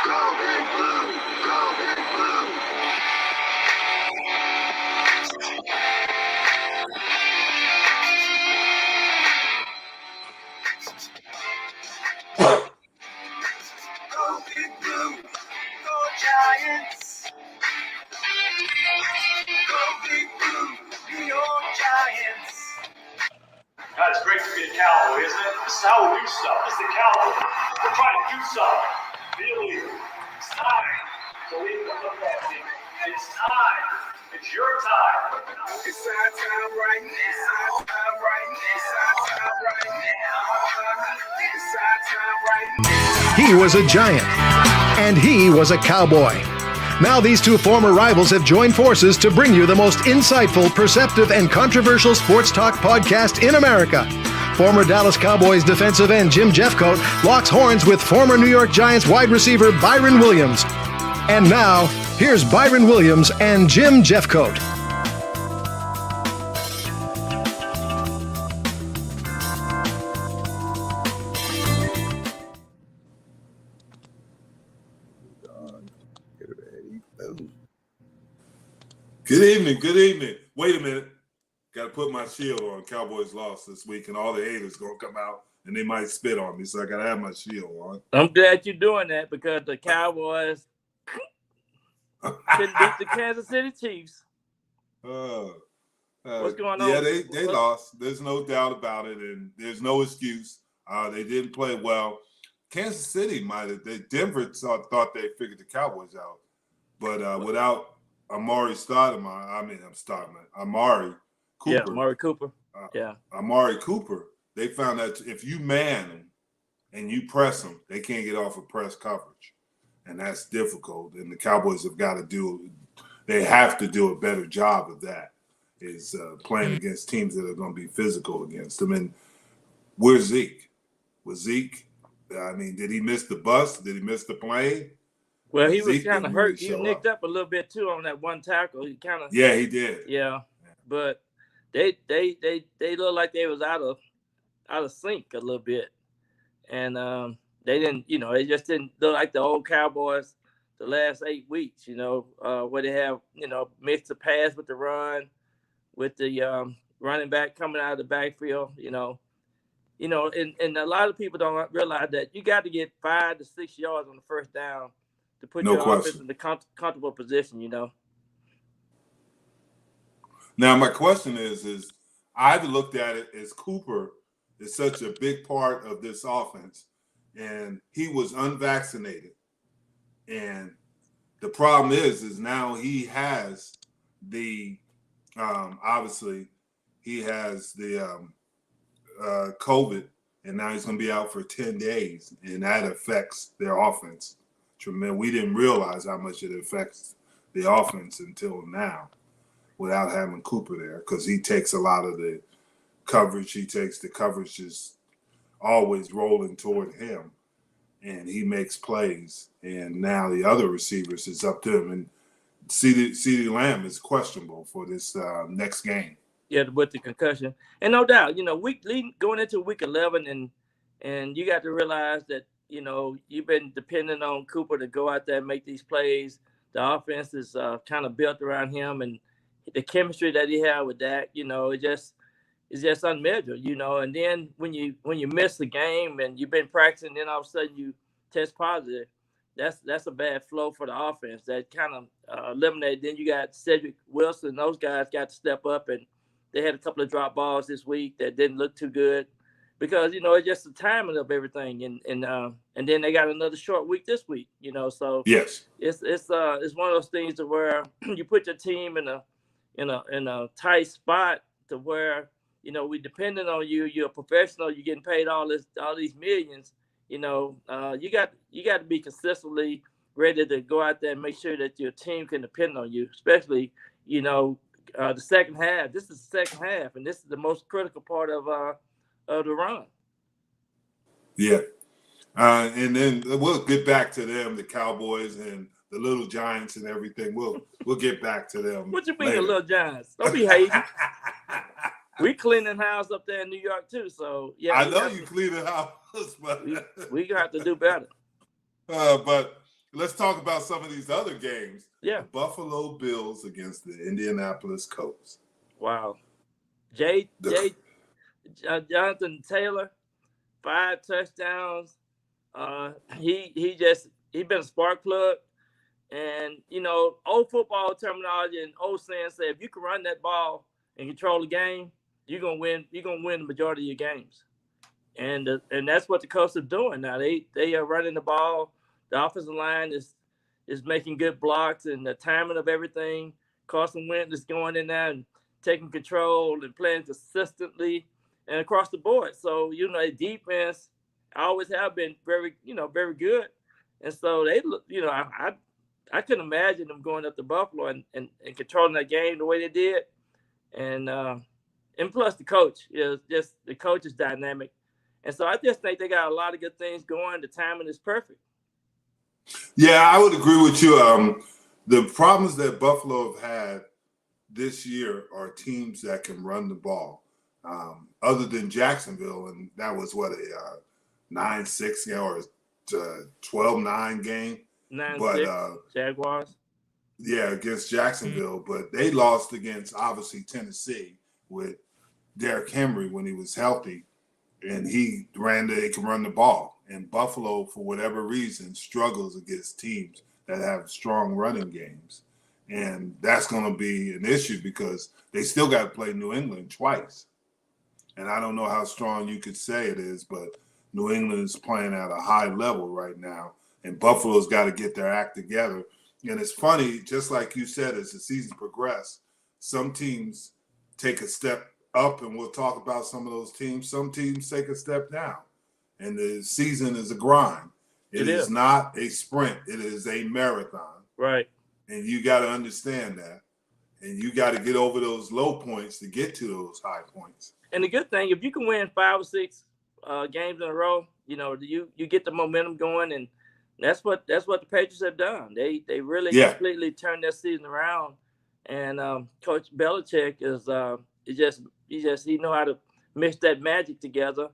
Go Big Blue! Go Big Blue! Go Big Blue! Go Giants! Go Big Blue! New York Giants! God, it's great to be a Cowboy, isn't it? This is how we do stuff. This is the Cowboy. We're trying to do something. Really, it's time to leave the football team. It's time. It's your time. It's our time right now. It's our time right now. It's our time right now. It's our time right now. He was a Giant, and he was a Cowboy. Now these two former rivals have joined forces to bring you the most insightful, perceptive, and controversial sports talk podcast in America. Former Dallas Cowboys defensive end Jim Jeffcoat locks horns with former New York Giants wide receiver Byron Williams. And now, here's Byron Williams and Jim Jeffcoat. Good evening. Good evening. Wait a minute. Got to put my shield on. Cowboys lost this week, and all the haters going to come out, and they might spit on me, so I got to have my shield on. I'm glad you're doing that because the Cowboys couldn't beat the Kansas City Chiefs. What's going on? Yeah, they lost. There's no doubt about it, and there's no excuse. They didn't play well. Kansas City might have. Denver thought they figured the Cowboys out, but without Amari Cooper. Yeah, Amari Cooper. Amari Cooper. They found that if you man them and you press them, they can't get off of press coverage, and that's difficult. And the Cowboys they have to do a better job of that. Is playing against teams that are going to be physical against them. And where's Zeke? Was Zeke? I mean, did he miss the bus? Did he miss the plane? Well, he was kind of hurt. He nicked up a little bit too on that one tackle. He kind of. Yeah, he did. Yeah, but they looked like they was out of sync a little bit, and they didn't. They just didn't look like the old Cowboys the last 8 weeks. Where they have mixed the pass with the run, with the running back coming out of the backfield. And a lot of people don't realize that you got to get 5 to 6 yards on the first down to put your offense in the comfortable position, Now, my question is I've looked at it as Cooper is such a big part of this offense, and he was unvaccinated. And the problem is now he has the obviously he has the COVID, and now he's going to be out for 10 days, and that affects their offense. We didn't realize how much it affects the offense until now without having Cooper there, because he takes a lot of the coverage. He takes the coverage is always rolling toward him, and he makes plays. And now the other receivers is up to him. And CeeDee Lamb is questionable for this next game. Yeah, with the concussion. And no doubt, going into week 11, and you got to realize that, you've been depending on Cooper to go out there and make these plays. The offense is kind of built around him, and the chemistry that he had with Dak, it's just unmeasured, And then when you miss the game and you've been practicing, then all of a sudden you test positive, that's a bad flow for the offense. That kind of eliminated. Then you got Cedric Wilson. Those guys got to step up, and they had a couple of drop balls this week that didn't look too good. Because it's just the timing of everything, and then they got another short week this week, So yes, it's one of those things to where you put your team in a tight spot to where we depending on you. You're a professional. You're getting paid all these millions. You got to be consistently ready to go out there and make sure that your team can depend on you, especially the second half. This is the second half, and this is the most critical part of the run. Yeah. And then we'll get back to them, the Cowboys and the little Giants and everything. We'll get back to them. What you mean, later. the little Giants? Don't be hating. we cleaning house up there in New York too. So yeah, I know you clean the house, but we got to do better. But let's talk about some of these other games. Yeah. The Buffalo Bills against the Indianapolis Colts. Wow. Jonathan Taylor, 5 touchdowns. He been a spark plug. And, old football terminology and old saying say, if you can run that ball and control the game, you're gonna win. You're gonna win the majority of your games. And that's what the Colts are doing now. They are running the ball. The offensive line is making good blocks, and the timing of everything. Carson Wentz is going in there and taking control and playing consistently and across the board. So the defense always have been very very good, and so they I couldn't imagine them going up to Buffalo and controlling that game the way they did, and plus the coach is dynamic, and so I just think they got a lot of good things going. The timing is perfect. Yeah, I would agree with you. The problems that Buffalo have had this year are teams that can run the ball. Other than Jacksonville, and that was what a 9-6 or 12-9 game. 9-6 Jaguars. Yeah, against Jacksonville, but they lost against obviously Tennessee with Derrick Henry when he was healthy, and they can run the ball. And Buffalo, for whatever reason, struggles against teams that have strong running games. And that's going to be an issue because they still got to play New England twice. And I don't know how strong you could say it is, but New England is playing at a high level right now. And Buffalo's got to get their act together. And it's funny, just like you said, as the season progressed, some teams take a step up, and we'll talk about some of those teams. Some teams take a step down. And the season is a grind. It is not a sprint. It is a marathon. Right. And you got to understand that. And you got to get over those low points to get to those high points. And the good thing, if you can win 5 or 6 games in a row, you get the momentum going, and that's what the Patriots have done. They really completely turned their season around. And Coach Belichick he know how to mix that magic together.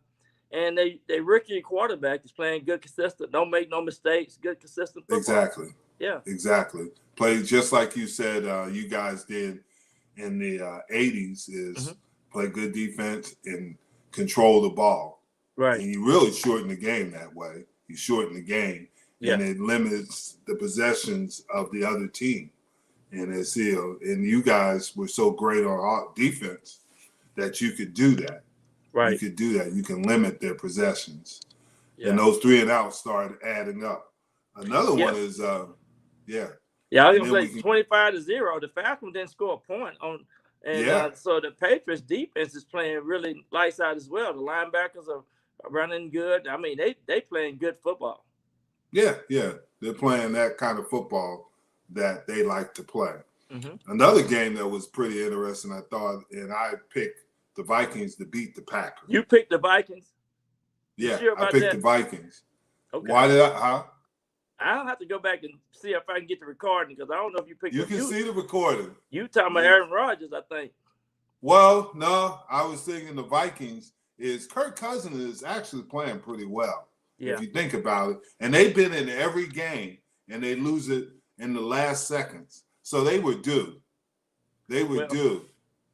And they rookie quarterback is playing good, consistent, don't make no mistakes, good, consistent football. Exactly. Yeah. Exactly. Play just like you said you guys did in the 80s is play good defense and control the ball. Right. And you really shorten the game that way. You shorten the game, and it limits the possessions of the other team. And and you guys were so great on defense that you could do that. Right. You could do that. You can limit their possessions. Yeah. And those 3 and outs started adding up. Another one is I was gonna say 25-0. The Falcons didn't score a point on, and so the Patriots defense is playing really lights out as well. The linebackers are running good. I mean, they playing good football. Yeah, they're playing that kind of football that they like to play. Mm-hmm. Another game that was pretty interesting, I thought, and I picked the Vikings to beat the Packers. You picked the Vikings? Yeah, sure I picked the Vikings. Okay. Why did I? I'll have to go back and see if I can get the recording because I don't know if you picked. You can see the recording. You talking about Aaron Rodgers, I think. Well, no, I was thinking the Vikings is Kirk Cousins is actually playing pretty well. Yeah. If you think about it, and they've been in every game, and they lose it in the last seconds, so they were due. Due.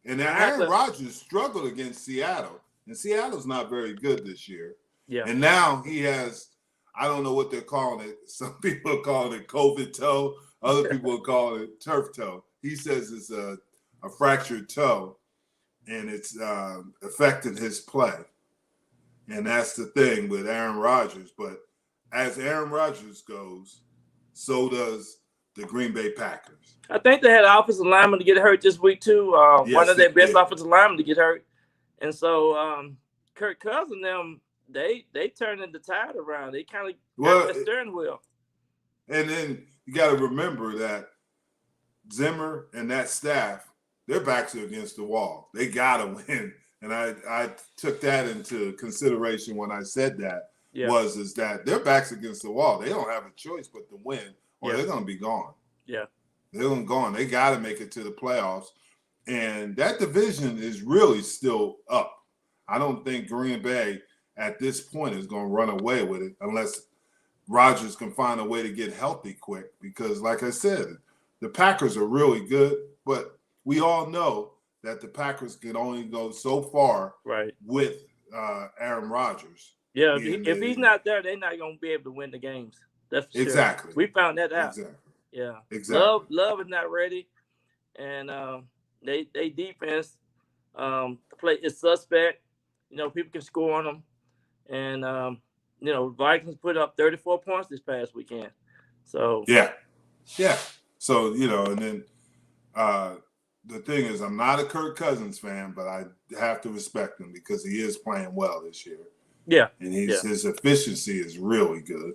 And Aaron Rodgers struggled against Seattle, and Seattle's not very good this year. Yeah. And now he has, I don't know what they're calling it. Some people are calling it COVID toe. Other people are calling it turf toe. He says it's a fractured toe, and it's affecting his play. And that's the thing with Aaron Rodgers. But as Aaron Rodgers goes, so does the Green Bay Packers. I think they had an offensive lineman to get hurt this week too. One of their best offensive linemen to get hurt, and so Kirk Cousins them they turning the tide around. They kind of got the steering wheel. And then you got to remember that Zimmer and that staff, their backs are against the wall. They got to win, and I took that into consideration when I said that. Is that their backs against the wall. They don't have a choice but to win, or they're going to be gone. Yeah. They're going to go on. They got to make it to the playoffs. And that division is really still up. I don't think Green Bay at this point is going to run away with it unless Rodgers can find a way to get healthy quick. Because, like I said, the Packers are really good, but we all know that the Packers can only go so far with Aaron Rodgers. Yeah, if he's not there, they're not going to be able to win the games. That's for exactly. Sure. We found that out. Exactly. Yeah. Exactly. Love is not ready, and they defense play is suspect. You know, people can score on them, and you know, Vikings put up 34 points this past weekend. So yeah. So you know, and then the thing is, I'm not a Kirk Cousins fan, but I have to respect him because he is playing well this year. Yeah, and his efficiency is really good.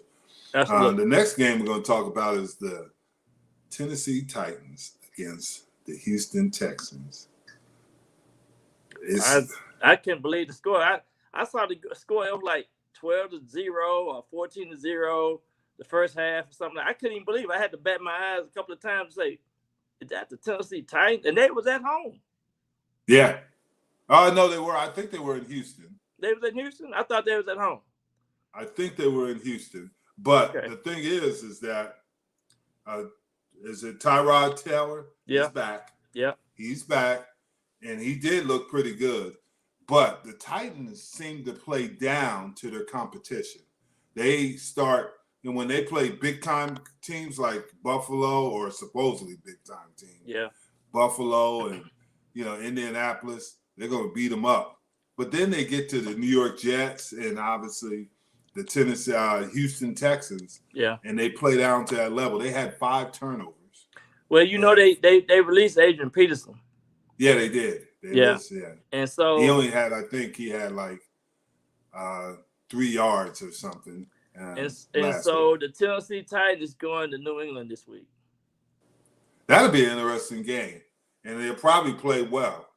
Absolutely. The next game we're going to talk about is the Tennessee Titans against the Houston Texans. I can't believe the score. I saw the score. It was like 12-0 or 14-0 the first half or something. I couldn't even believe it. I had to bat my eyes a couple of times to say, is that the Tennessee Titans? And they was at home. Yeah. Oh, no, they were. I think they were in Houston. They was in Houston? I thought they was at home. I think they were in Houston. But the thing is that is it Tyrod Taylor? Yeah. He's back. Yeah. He's back. And he did look pretty good. But the Titans seem to play down to their competition. They start, and when they play big-time teams like Buffalo or supposedly big-time teams, Buffalo and, you know, Indianapolis, they're going to beat them up. But then they get to the New York Jets and obviously the Tennessee, Houston Texans, and they play down to that level. They had 5 turnovers. Well, you know, they released Adrian Peterson. Yeah, they did. And so he only had, I think he had like 3 yards or something. And so the Tennessee Titans going to New England this week. That'll be an interesting game. And they'll probably play well.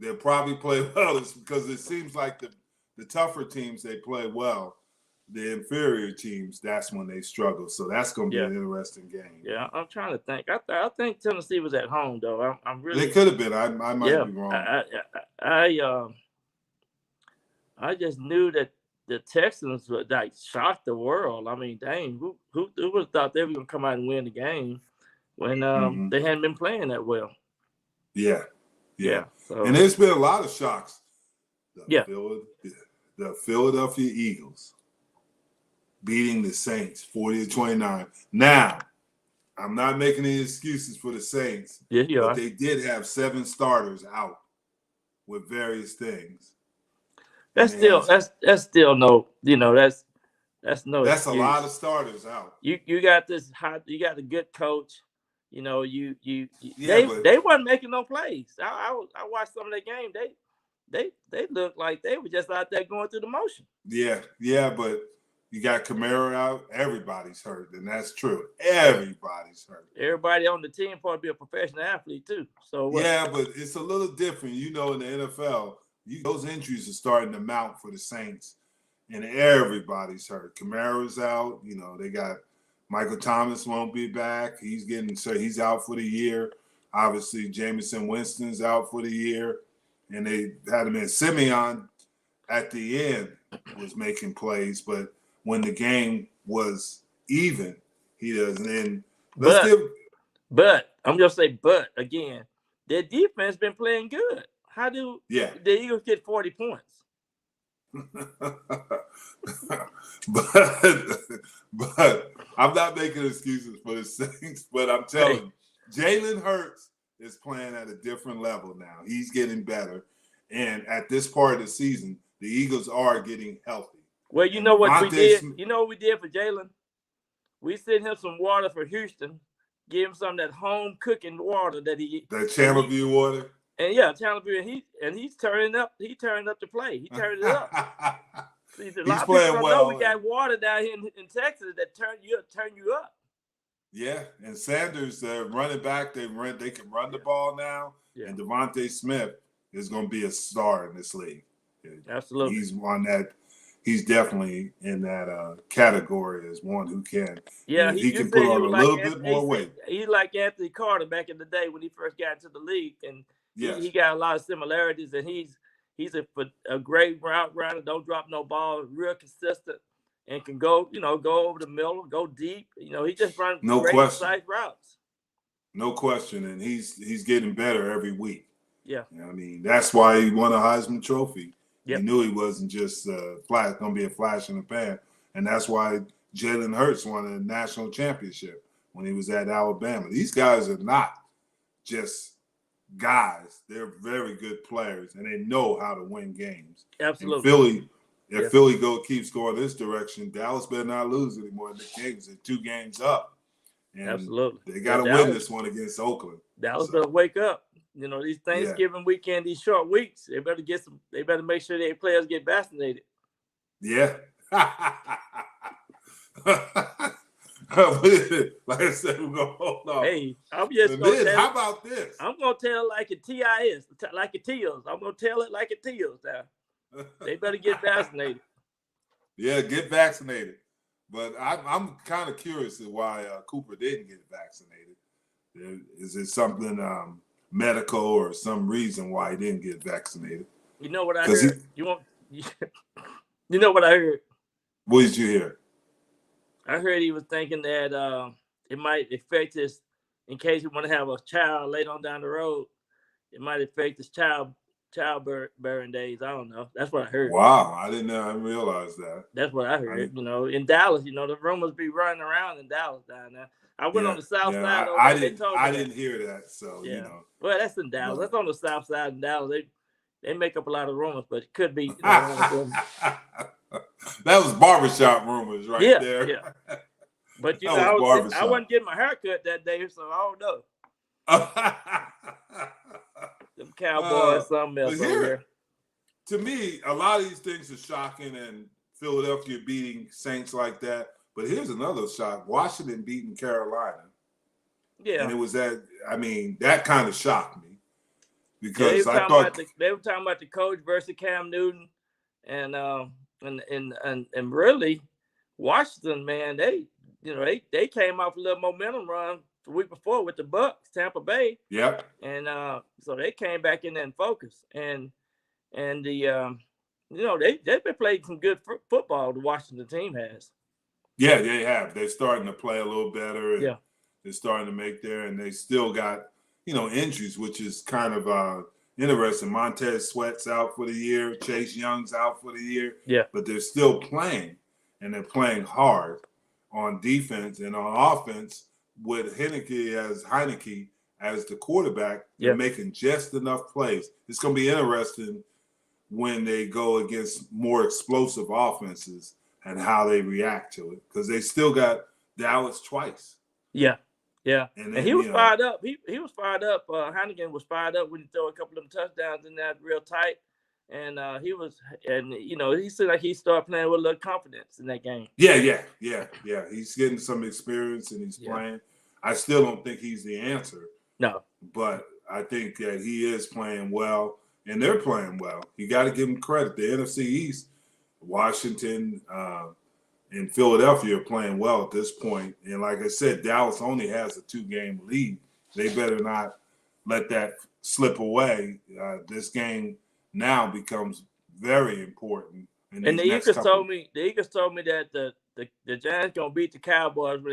It's because it seems like the tougher teams, they play well. The inferior teams, that's when they struggle. So that's going to be an interesting game. Yeah, I'm trying to think. I think Tennessee was at home, though. I'm really. They could have been. I might be wrong. I just knew that the Texans would like shock the world. I mean, dang, who would have thought they were going to come out and win the game when they hadn't been playing that well? Yeah. So. And there's been a lot of shocks. The Philadelphia Eagles beating the Saints 40-29. Now, I'm not making any excuses for the Saints. Yeah, you are. They did have 7 starters out with various things. That's still no, you know, that's no. That's excuse. A lot of starters out. You got you got a good coach. You know, they weren't making no plays. I watched some of their game. They looked like they were just out there going through the motion. Yeah, but you got Kamara out. Everybody's hurt, and that's true. Everybody's hurt. Everybody on the team probably be a professional athlete too. So yeah, but it's a little different. You know, in the NFL, those injuries are starting to mount for the Saints, and everybody's hurt. Kamara's out. You know, they got Michael Thomas won't be back. He's out for the year. Obviously, Jameson Winston's out for the year. And they had him in. Simeon at the end was making plays, but when the game was even, he doesn't. But I'm just saying, but again, their defense been playing good. How do the Eagles get 40 points? but I'm not making excuses for the Saints, but I'm telling you, Jalen Hurts is playing at a different level now. He's getting better. And at this part of the season, the Eagles are getting healthy. Well, you know what we did? You know what we did for Jalen? We sent him some water for Houston, give him some of that home cooking water that he Chandler View water. And Chandler View, he's turning up. He turned up to play. He turned it up. See, a lot of people don't know we got water down here in Texas that turn you up. Yeah, and Sanders, running back, they can run the ball now. Yeah. And Devontae Smith is going to be a star in this league. Absolutely, he's definitely in that category as one who can. Yeah, he can put on a little bit more weight. He's like Anthony Carter back in the day when he first got into the league, and Yes. He got a lot of similarities, and he's a great route runner. Don't drop no ball. Real consistent, and can go over the middle, go deep. He just runs great precise routes. No question, and he's getting better every week. Yeah. I mean, that's why he won a Heisman Trophy. Yep. He knew he wasn't just going to be a flash in the pan, and that's why Jalen Hurts won a national championship when he was at Alabama. These guys are not just guys; they're very good players, and they know how to win games. Absolutely. And Philly keeps going this direction, Dallas better not lose anymore in the games. They're 2 games up. And absolutely. They got to win this one against Oakland. Dallas better wake up. These Thanksgiving weekend, these short weeks, they better they better make sure their players get vaccinated. Yeah. Like I said, we're gonna hold on. Hey, I'm just gonna tell. How about this? I'm gonna tell like it is, like it is. I'm gonna tell it like it is now. They better get vaccinated. Yeah, get vaccinated. But I'm kind of curious as why Cooper didn't get vaccinated. Is it something medical or some reason why he didn't get vaccinated? You know what I heard? You know what I heard? What did you hear? I heard he was thinking that it might affect his, in case he want to have a child later on down the road, it might affect his childbearing days. I don't know. That's what I heard. Wow, I didn't realize that. That's what I heard. In Dallas, the rumors be running around in Dallas down there. I went on the south side. I didn't hear that. So Well, that's in Dallas. That's on the south side in Dallas. They make up a lot of rumors, but it could be. That was barbershop rumors right there. Yeah. But I wasn't getting my hair cut that day, so I don't know. Them Cowboys, something else over here. To me, a lot of these things are shocking, and Philadelphia beating Saints like that. But here's another shock: Washington beating Carolina. Yeah, and it was that. I mean, that kind of shocked me because I thought they were talking about the coach versus Cam Newton, and really Washington, man, they came off a little momentum run the week before with the Bucks, Tampa Bay. Yep. And so they came back in there and focused, and the they've been playing some good football. The Washington team has. Yeah, they have. They're starting to play a little better. And yeah. They're starting to make there, and they still got injuries, which is kind of interesting. Montez Sweat's out for the year. Chase Young's out for the year. Yeah. But they're still playing, and they're playing hard on defense and on offense with Heineke as the quarterback. They're making just enough plays. It's going to be interesting when they go against more explosive offenses and how they react to it, because they still got Dallas twice. Yeah. Yeah, and he was fired up. He was fired up. Heineken was fired up when he threw a couple of them touchdowns in that real tight, and he seemed like he started playing with a little confidence in that game. Yeah. He's getting some experience and he's playing. I still don't think he's the answer. No, but I think that he is playing well, and they're playing well. You got to give him credit. The NFC East, Washington, and Philadelphia are playing well at this point. And like I said, Dallas only has a 2-game lead. They better not let that slip away. This game now becomes very important. And the Eagles told me that the Giants gonna beat the Cowboys when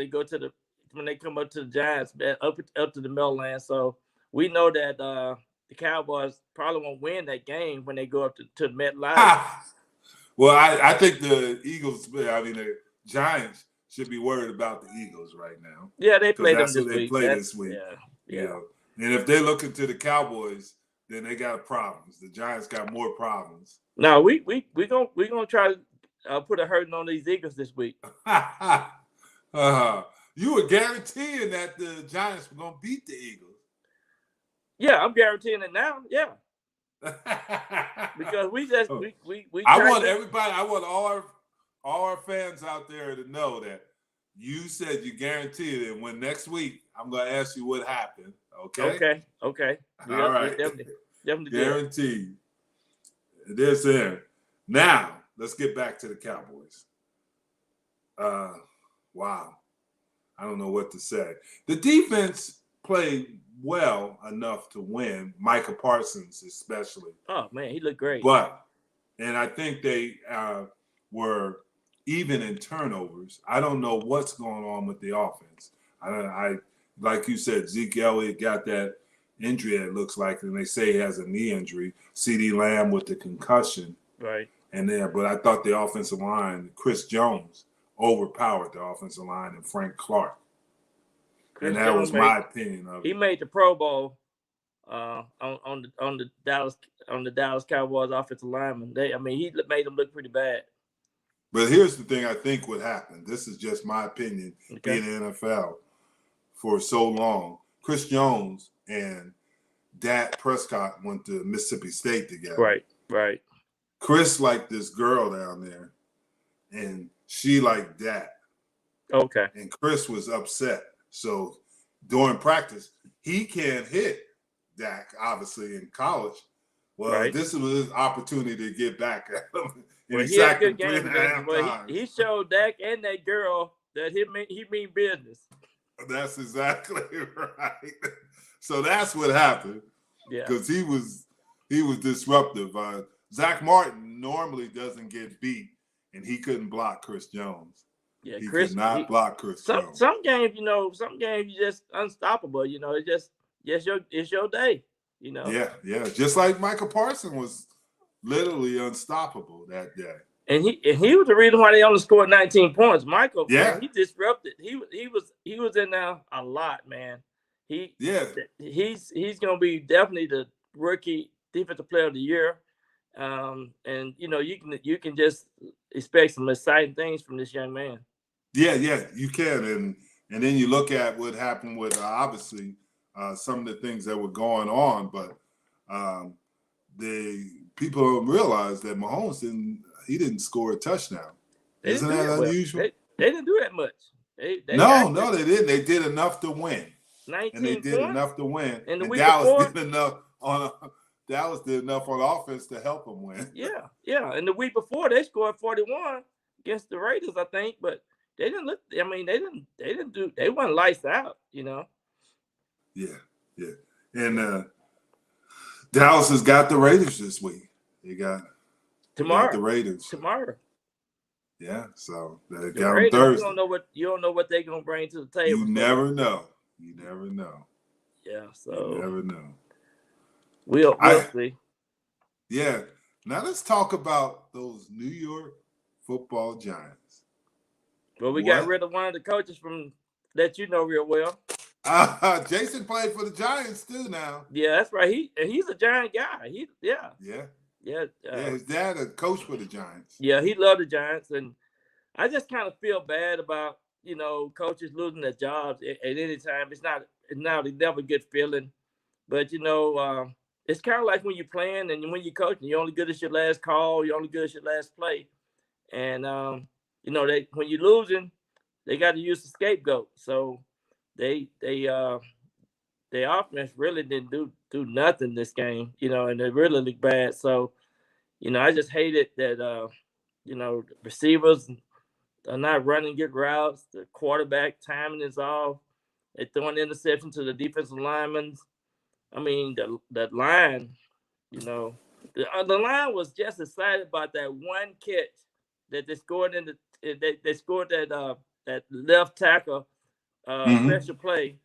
they come up to the Giants up to the Meadowlands. So we know that the Cowboys probably won't win that game when they go up to the MetLife. Well, I think the Giants should be worried about the Eagles right now. Yeah, they play them this week. Yeah. And if they're looking to the Cowboys, then they got problems. The Giants got more problems. No, we gonna try to put a hurting on these Eagles this week. You were guaranteeing that the Giants were gonna beat the Eagles. Yeah, I'm guaranteeing it now. Yeah. Because we I want all our fans out there to know that you said you guaranteed it. And when next week I'm gonna ask you what happened. Okay. All right. Definitely guaranteed. It is there. Now let's get back to the Cowboys. Wow. I don't know what to say. The defense played well enough to win. Micah Parsons, especially. Oh man, he looked great. And I think they were even in turnovers. I don't know what's going on with the offense. I like you said, Zeke Elliott got that injury. It looks like, and they say he has a knee injury. CeeDee Lamb with the concussion. Right. But I thought the offensive line, Chris Jones, overpowered the offensive line and Frank Clark. And that was my opinion of it. He made the Pro Bowl on the Dallas Cowboys offensive lineman. He made them look pretty bad. But here's the thing I think would happen. This is just my opinion, being in the NFL for so long. Chris Jones and Dak Prescott went to Mississippi State together. Right. Chris liked this girl down there, and she liked Dak. Okay. And Chris was upset. So during practice, he can't hit Dak, obviously, in college. Well, this was his opportunity to get back at him. Well, he had a good game. He showed Dak and that girl that he mean business. That's exactly right. So that's what happened. Yeah. Because he was disruptive. Zach Martin normally doesn't get beat, and he couldn't block Chris Jones. Yeah, he could not block Chris Jones. Some games, you just unstoppable. It's your day. Yeah. Just like Michael Parsons was literally unstoppable that day. And he was the reason why they only scored 19 points. Michael, man, he disrupted. He was in there a lot, man. He's gonna be definitely the rookie defensive player of the year. And you can just expect some exciting things from this young man. Yeah, you can. And then you look at what happened with obviously some of the things that were going on, but the people don't realize that Mahomes didn't score a touchdown. Isn't that unusual? They didn't do that much. They didn't. They did enough to win. 19 and they did points? enough to win. And Dallas did enough on offense to help them win. Yeah. And the week before they scored 41 against the Raiders, I think, but they didn't look. I mean, they weren't lights out. Yeah. And Dallas has got the Raiders this week. They got the Raiders tomorrow. Yeah, so they the got Raiders, them Thursday. You don't know what they're gonna bring to the table. You never know. Yeah, so you never know. We'll see. Yeah. Now let's talk about those New York Football Giants. Well, we got rid of one of the coaches from that you know real well. Jason played for the Giants too now. Yeah, that's right. He's a Giant guy. His dad a coach for the Giants. Yeah, he loved the Giants, and I just kind of feel bad about coaches losing their jobs at any time. It's not never a good feeling, but it's kind of like when you're playing and when you're coaching, you're only good as your last call, you're only good as your last play, and when you're losing, they got to use the scapegoat. So they offense really didn't do nothing this game, and they really look bad. So, I just hated that, receivers are not running good routes. The quarterback timing is off. They're throwing interception to the defensive linemen. I mean, the line, the line was just excited about that one catch that they scored they scored that left tackle special play.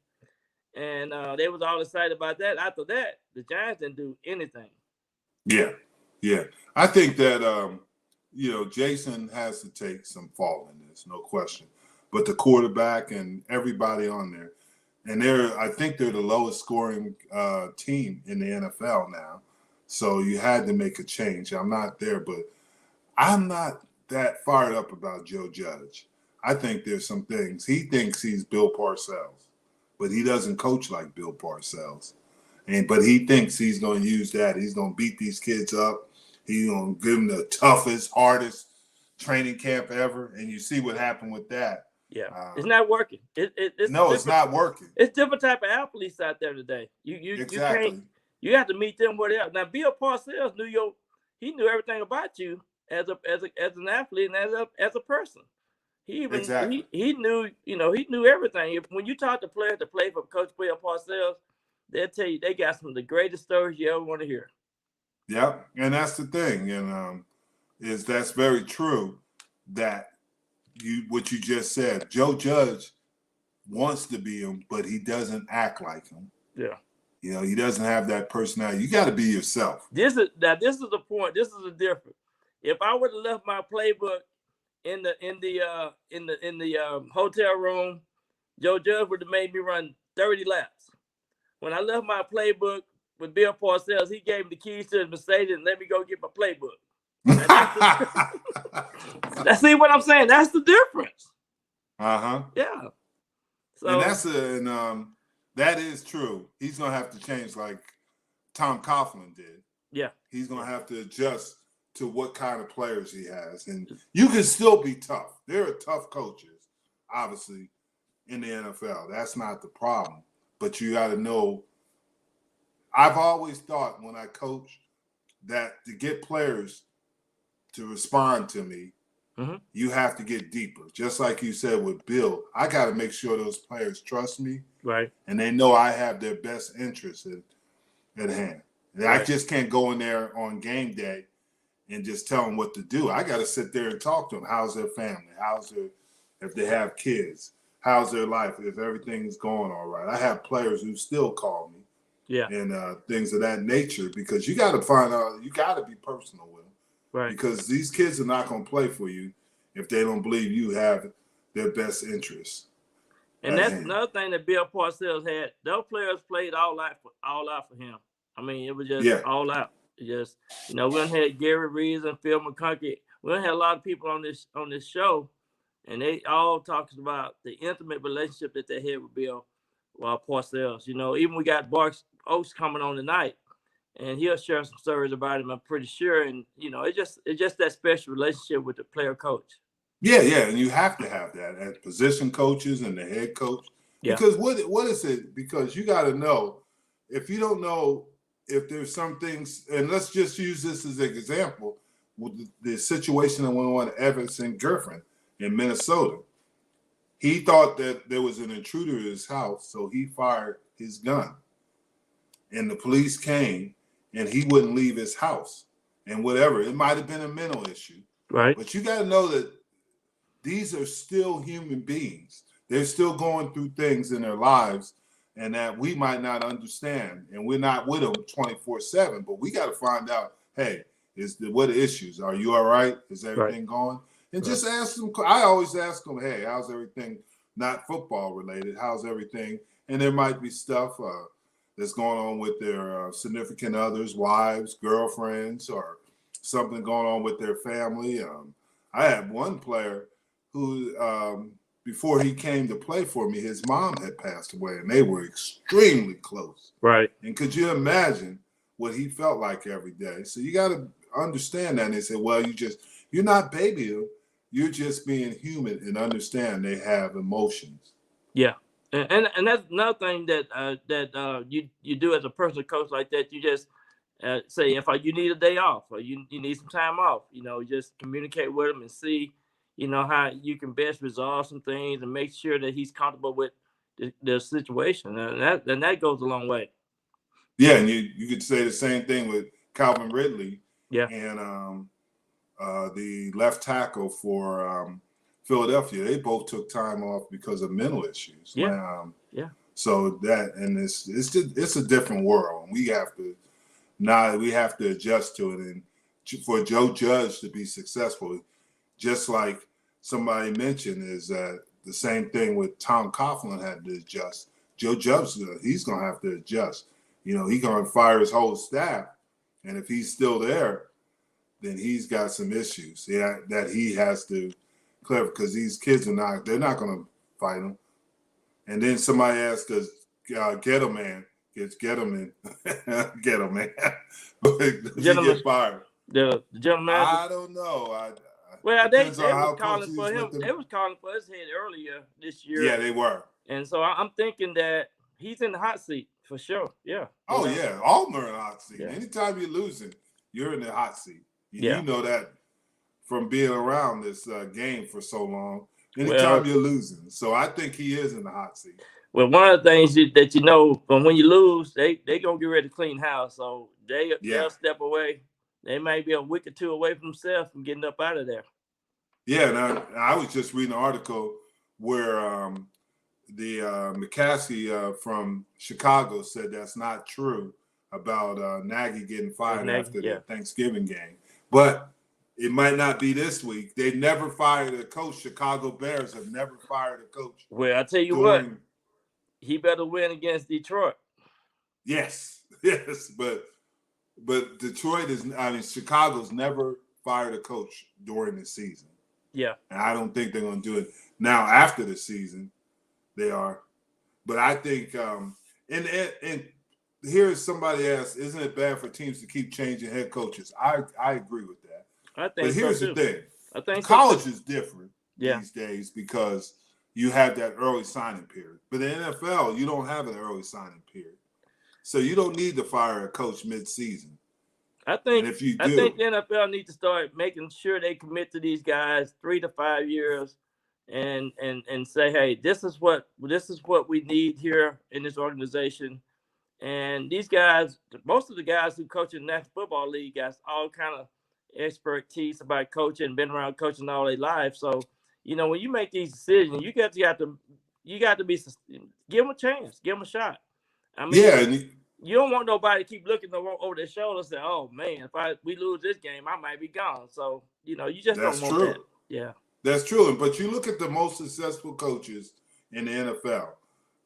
And they was all excited about that. After that, the Giants didn't do anything. Yeah. I think that, Jason has to take some fall in this, no question. But the quarterback and everybody on there, and I think they're the lowest scoring team in the NFL now. So you had to make a change. I'm not there, but I'm not that fired up about Joe Judge. I think there's some things. He thinks he's Bill Parcells, but he doesn't coach like Bill Parcells. But he thinks he's going to use that. He's going to beat these kids up. He's going to give them the toughest, hardest training camp ever. And you see what happened with that. Yeah, it's not working. It's not working. It's different type of athletes out there today. Exactly. You have to meet them where they are. Now, Bill Parcells he knew everything about you as an athlete and as a person. He knew everything. When you talk to players to play for Coach Bill Parcells, they'll tell you they got some of the greatest stories you ever want to hear. Yep, and that's the thing, and that's very true. That what you just said, Joe Judge wants to be him, but he doesn't act like him. Yeah. He doesn't have that personality. You got to be yourself. This is the point. This is the difference. If I would have left my playbook in the hotel room, Joe Judge would have made me run 30 laps. When I left my playbook with Bill Parcells, he gave me the keys to his Mercedes and let me go get my playbook. See what I'm saying? That's the difference. Yeah. So, And that is true. He's gonna have to change, like Tom Coughlin did. Yeah. He's gonna have to adjust to what kind of players he has, and you can still be tough. There are tough coaches, obviously, in the NFL. That's not the problem, but you got to know. I've always thought when I coach that to get players to respond to me, you have to get deeper. Just like you said with Bill, I got to make sure those players trust me, right? And they know I have their best interests at hand. Right. I just can't go in there on game day and just tell them what to do. I got to sit there and talk to them. How's their family? If they have kids? How's their life? If everything's going all right? I have players who still call me. Yeah. And things of that nature, because you got to find out, you got to be personal with them. Right. Because these kids are not going to play for you if they don't believe you have their best interests. And that's another thing that Bill Parcells had. Those players played all out for him. I mean, it was just all out. It just, we done had Gary Reeves and Phil McConkey. We done had a lot of people on this show, and they all talking about the intimate relationship that they had with Bill Parcells. Even we got Bart Oats coming on tonight, and he'll share some stories about him, I'm pretty sure. And it's just that special relationship with the player coach. Yeah, and you have to have that as position coaches and the head coach. Yeah. Because what is it? Because you got to know, if you don't know if there's some things, and let's just use this as an example with the situation that went on Everson Griffin in Minnesota. He thought that there was an intruder in his house, so he fired his gun. And the police came, and he wouldn't leave his house. And whatever, it might have been a mental issue. Right. But you got to know that these are still human beings. They're still going through things in their lives, and that we might not understand. And we're not with them 24/7, but we got to find out, hey, what are the issues? Are you all right? Is everything going? And just ask them. I always ask them, hey, how's everything? Not football related. How's everything? And there might be stuff that's going on with their significant others, wives, girlfriends, or something going on with their family. I had one player who, before he came to play for me, his mom had passed away, and they were extremely close. Right. And could you imagine what he felt like every day? So you got to understand that. And they said, well, you're not babying. You're just being human and understand they have emotions. Yeah. And that's another thing that you do as a personal coach like that. You just say, if you need a day off or you need some time off, just communicate with him and see, how you can best resolve some things and make sure that he's comfortable with the situation. And that goes a long way. Yeah, and you could say the same thing with Calvin Ridley. Yeah. And the left tackle for Philadelphia. They both took time off because of mental issues. Yeah. So it's a different world. We have to adjust to it. And for Joe Judge to be successful, just like somebody mentioned, is that the same thing with Tom Coughlin had to adjust. Joe Judge, he's going to have to adjust. He's going to fire his whole staff. And if he's still there, then he's got some issues that he has to clear, because these kids they're not going to fight him. And then somebody asked us, Ghetto Man, gets Ghetto Man. Ghetto Man. Does he get fired? The gentleman. I don't know. They was calling for him. They was calling for his head earlier this year. Yeah, they were. And so I'm thinking that he's in the hot seat for sure. Yeah. Oh, yeah. All are in the hot seat. Yeah. Anytime you're losing, you're in the hot seat. You know that from being around this game for so long. Anytime you're losing. So I think he is in the hot seat. Well, one of the things that you know from when you lose, they gonna get ready to clean house, so they'll step away. They might be a week or two away from themselves from getting up out of there. Yeah, and I was just reading an article where the McCaskey from Chicago said that's not true about Nagy getting fired after the Thanksgiving game. But it might not be this week. They've never fired a coach. Chicago Bears have never fired a coach. Well, I tell you what, he better win against Detroit. Yes, but Detroit Chicago's never fired a coach during the season. Yeah, and I don't think they're going to do it now after the season. They are, but I think and here somebody asked, isn't it bad for teams to keep changing head coaches? I agree with that. I think. But here's so the thing: I think college is different these days because you have that early signing period. But in the NFL, you don't have an early signing period, so you don't need to fire a coach mid-season. I think if you do, I think the NFL needs to start making sure they commit to these guys 3 to 5 years, and say, hey, this is what we need here in this organization. And these guys, most of the guys who coach in the National Football League, got all kind of expertise about coaching, been around coaching all their life. So, you know, when you make these decisions, you got to be, give them a chance, give them a shot. I mean, you don't want nobody to keep looking over their shoulder and say, oh man, if we lose this game, I might be gone. So, you know, you just don't want that. Yeah. That's true. But you look at the most successful coaches in the NFL,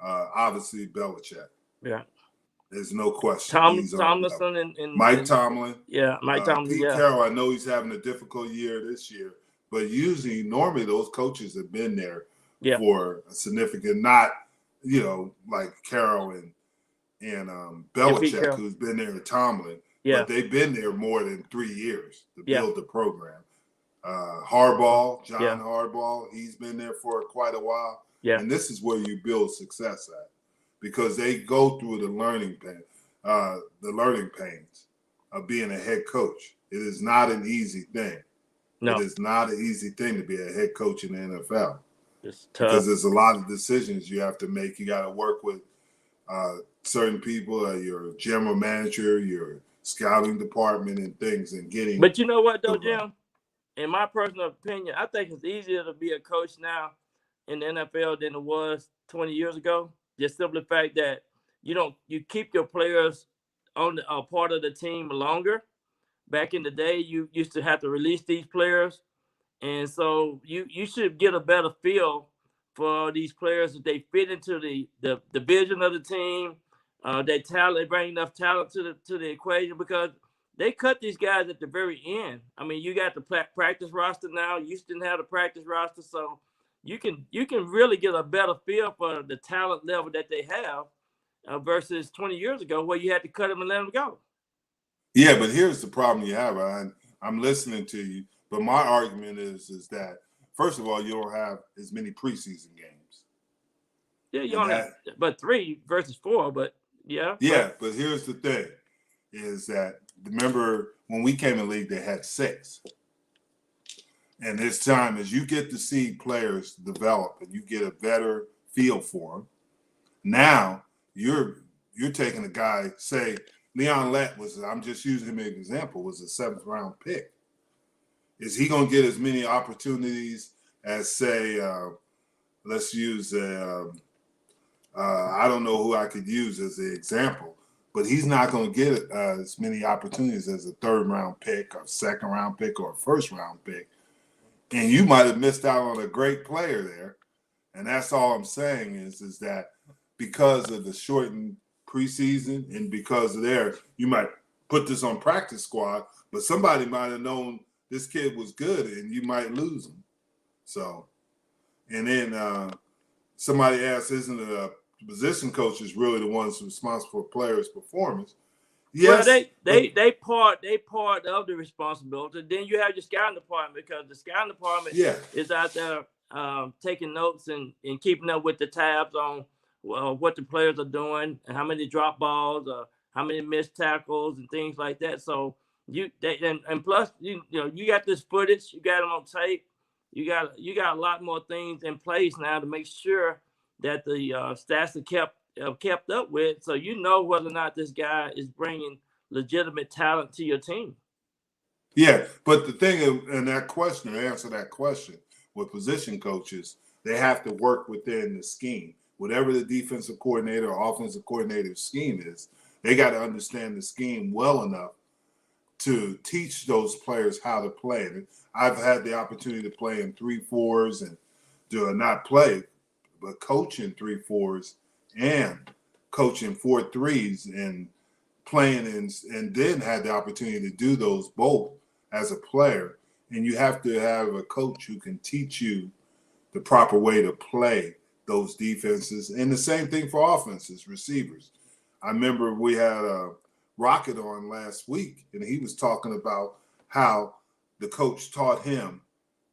obviously Belichick. Yeah. There's no question. Tomlinson and Mike Tomlin. Yeah, Mike Tomlin. Pete Carroll, I know he's having a difficult year this year, but normally those coaches have been there for a significant, not, you know, like Carroll and Belichick, who's been there with Tomlin. Yeah. But they've been there more than 3 years to build the program. John Harbaugh, he's been there for quite a while. Yeah. And this is where you build success at, because they go through the learning pains of being a head coach. It is not an easy thing. No. It is not an easy thing to be a head coach in the NFL. It's tough. Because there's a lot of decisions you have to make. You got to work with certain people, your general manager, your scouting department and things, and getting. But you know what, though, Jim? In my personal opinion, I think it's easier to be a coach now in the NFL than it was 20 years ago. Just simply the fact that you keep your players on a part of the team longer. Back in the day, you used to have to release these players, and so you should get a better feel for these players if they fit into the vision of the team. They bring enough talent to the equation, because they cut these guys at the very end. I mean, you got the practice roster now. You used to have the practice roster, so you can really get a better feel for the talent level that they have versus 20 years ago, where you had to cut them and let them go. Yeah, but here's the problem you have. I'm listening to you, but my argument is that, first of all, you don't have as many preseason games. Yeah, you don't have but 3 versus 4, but yeah. Yeah, but here's the thing, is that, remember when we came in the league, they had 6. And this time, as you get to see players develop and you get a better feel for them, now you're taking a guy, say Leon Lett I'm just using him as an example, was a 7th round pick. Is he going to get as many opportunities as, say, let's use I don't know who I could use as an example, but he's not going to get as many opportunities as a 3rd round pick or 2nd round pick or a 1st round pick. And you might have missed out on a great player there. And that's all I'm saying is that because of the shortened preseason and because of you might put this on practice squad, but somebody might have known this kid was good and you might lose him. So, and then somebody asked, isn't it position coaches really the ones responsible for players' performance? Yes. Well, they part of the responsibility. Then you have your scouting department, because the scouting department is out there taking notes and keeping up with the tabs on what the players are doing and how many drop balls or how many missed tackles and things like that. So and plus you got this footage, you got them on tape, you got a lot more things in place now to make sure that the stats have kept up with, so you know whether or not this guy is bringing legitimate talent to your team. Yeah, but the thing in that question, to answer that question, with position coaches, they have to work within the scheme. Whatever the defensive coordinator or offensive coordinator scheme is, they got to understand the scheme well enough to teach those players how to play. And I've had the opportunity to play in 3-4s and do not play, but coach in 3-4s and coach in 4-3s and playing and then had the opportunity to do those both as a player. And you have to have a coach who can teach you the proper way to play those defenses. And the same thing for offenses, receivers. I remember we had a Rocket on last week, and he was talking about how the coach taught him